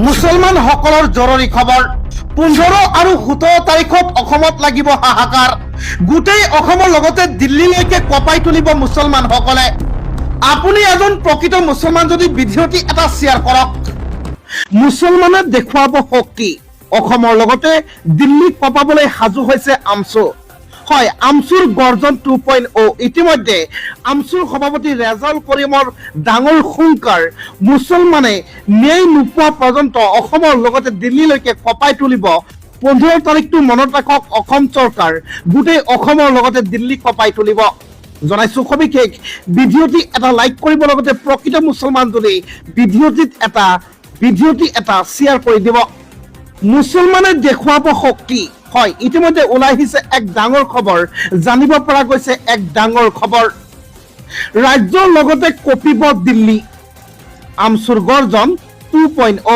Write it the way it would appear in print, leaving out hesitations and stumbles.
মুছলমানসকলৰ জৰুৰী খবৰ 15 আৰু 17 তাৰিখত অসমত লাগিব হাহাকাৰ গোটেই অসমৰ লগতে দিল্লীলৈকে কঁপাই তুলিব মুছলমানসকলে আপুনি এজন প্ৰকৃত মুছলমান যদি ভিডিঅ'টি এটা শ্বেয়াৰ কৰক মুছলমানে দেখুৱাব শক্তি অসমৰ লগতে দিল্লীক কঁপাবলৈ সাজু হৈছে আমছু হয় আমছুৰ গৰ্জন 2.0 ইতিমধ্যে আমছুৰ সভাপতি ৰেজাউল কৰিমৰ ডাঙৰ হুংকাৰ মুছলমানে ন্যায় নোপোৱা পৰ্যন্ত অসমৰ লগতে দিল্লীলৈকে কঁপাই তুলিব 15 তাৰিখটো মনত ৰাখক অসম চৰকাৰ গোটেই অসমৰ লগতে দিল্লী কঁপাই তুলিব জনাইছো সবিশেষ ভিডিঅ'টি এটা লাইক কৰিব লগতে প্ৰকৃত মুছলমান যদি ভিডিঅ'টি এটা শ্বেয়াৰ কৰি দিব মুছলমানে দেখুৱাব শক্তি হয় ইতিমধ্যে ওলাই আহিছে এক ডাঙৰ খবৰ জানিব পৰা গৈছে এক ডাঙৰ খবৰ ৰাজ্যৰ লগতে কঁপিব দিল্লী আমছুৰ গৰ্জন 2.0